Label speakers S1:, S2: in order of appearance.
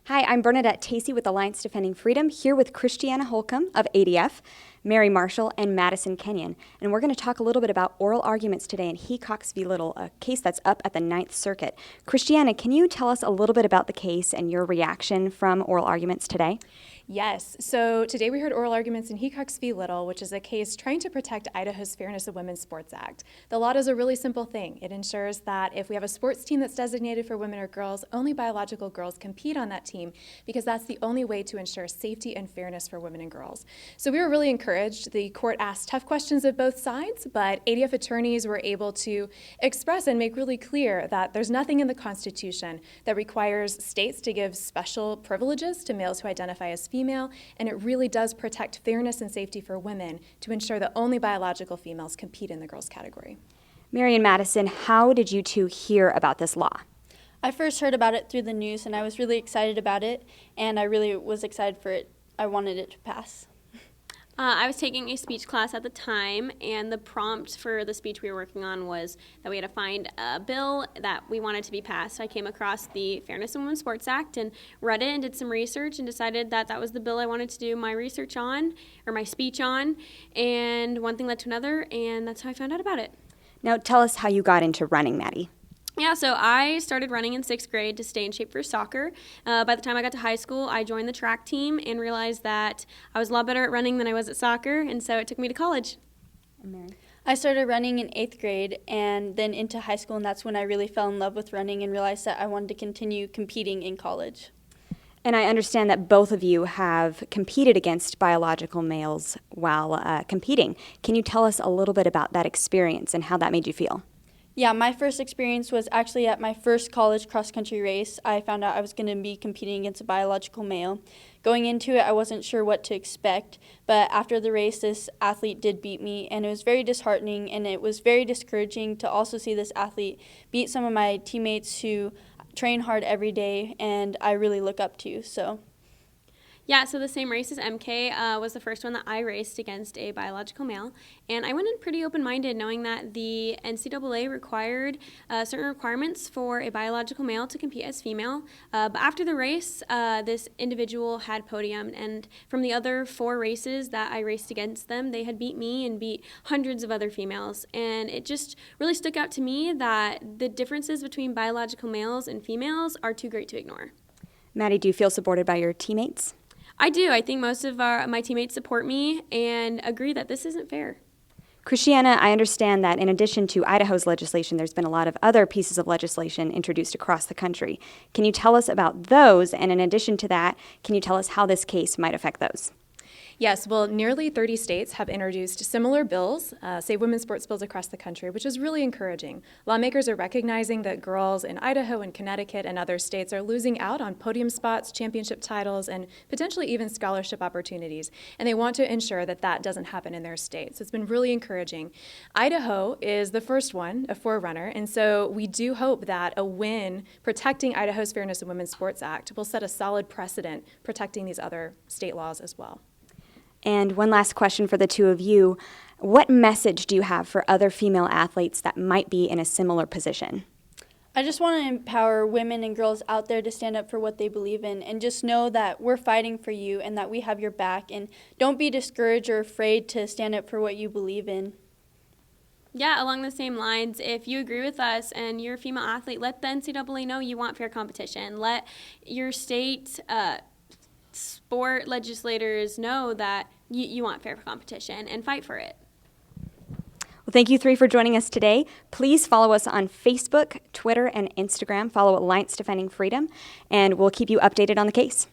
S1: Hi, I'm Bernadette Tacey with Alliance Defending Freedom, here with Christiana Holcomb of ADF, Mary Marshall, and Madison Kenyon. And we're going to talk a little bit about oral arguments today in Hecox v. Little, a case that's up at the Ninth Circuit. Christiana, can you tell us a little bit about the case and your reaction from oral arguments today?
S2: Yes. So today we heard oral arguments in Hecox v. Little, which is a case trying to protect Idaho's Fairness of Women's Sports Act. The law does a really simple thing. It ensures that if we have a sports team that's designated for women or girls, only biological girls compete on that team because that's the only way to ensure safety and fairness for women and girls. So we were really encouraged. The court asked tough questions of both sides, but ADF attorneys were able to express and make really clear that there's nothing in the Constitution that requires states to give special privileges to males who identify as female, and it really does protect fairness and safety for women to ensure that only biological females compete in the girls category.
S1: Mary and Madison, how did you two hear about this law?
S3: I first heard about it through the news, and I was really excited about it, and I really was excited for it. I wanted it to pass.
S4: I was taking a speech class at the time, and the prompt for the speech we were working on was that we had to find a bill that we wanted to be passed. So I came across the Fairness of Women's Sports Act and read it and did some research and decided that that was the bill I wanted to do my research on, or my speech on, and one thing led to another, and that's how I found out about it.
S1: Now tell us how you got into running, Maddie.
S4: Yeah, so I started running in 6th grade to stay in shape for soccer. By the time I got to high school, I joined the track team and realized that I was a lot better at running than I was at soccer, and so it took me to college.
S1: And Mary?
S3: I started running in 8th grade and then into high school, and that's when I really fell in love with running and realized that I wanted to continue competing in college.
S1: And I understand that both of you have competed against biological males while competing. Can you tell us a little bit about that experience and how that made you feel?
S3: Yeah, my first experience was actually at my first college cross-country race. I found out I was going to be competing against a biological male. Going into it, I wasn't sure what to expect, but after the race, this athlete did beat me, and it was very disheartening, and it was very discouraging to also see this athlete beat some of my teammates who train hard every day, and I really look up to.
S4: Yeah, so the same race as MK was the first one that I raced against a biological male, and I went in pretty open-minded knowing that the NCAA required certain requirements for a biological male to compete as female. But after the race, this individual had podiumed, and from the other 4 races that I raced against them, they had beat me and beat hundreds of other females, and it just really stuck out to me that the differences between biological males and females are too great to ignore.
S1: Maddie, do you feel supported by your teammates?
S4: I do. I think most of my teammates support me and agree that this isn't fair.
S1: Christiana, I understand that in addition to Idaho's legislation, there's been a lot of other pieces of legislation introduced across the country. Can you tell us about those? And in addition to that, can you tell us how this case might affect those?
S2: Yes, well, nearly 30 states have introduced similar bills, Save Women's Sports bills across the country, which is really encouraging. Lawmakers are recognizing that girls in Idaho and Connecticut and other states are losing out on podium spots, championship titles, and potentially even scholarship opportunities. And they want to ensure that that doesn't happen in their state. So it's been really encouraging. Idaho is the first one, a forerunner, and so we do hope that a win protecting Idaho's Fairness of Women's Sports Act will set a solid precedent protecting these other state laws as well.
S1: And one last question for the two of you. What message do you have for other female athletes that might be in a similar position?
S3: I just want to empower women and girls out there to stand up for what they believe in and just know that we're fighting for you and that we have your back, and don't be discouraged or afraid to stand up for what you believe in.
S4: Yeah, along the same lines, if you agree with us and you're a female athlete, let the NCAA know you want fair competition. Let your state sport legislators know that you want fair competition and fight for it.
S1: Well, thank you three for joining us today. Please follow us on Facebook, Twitter, and Instagram. Follow Alliance Defending Freedom, and we'll keep you updated on the case.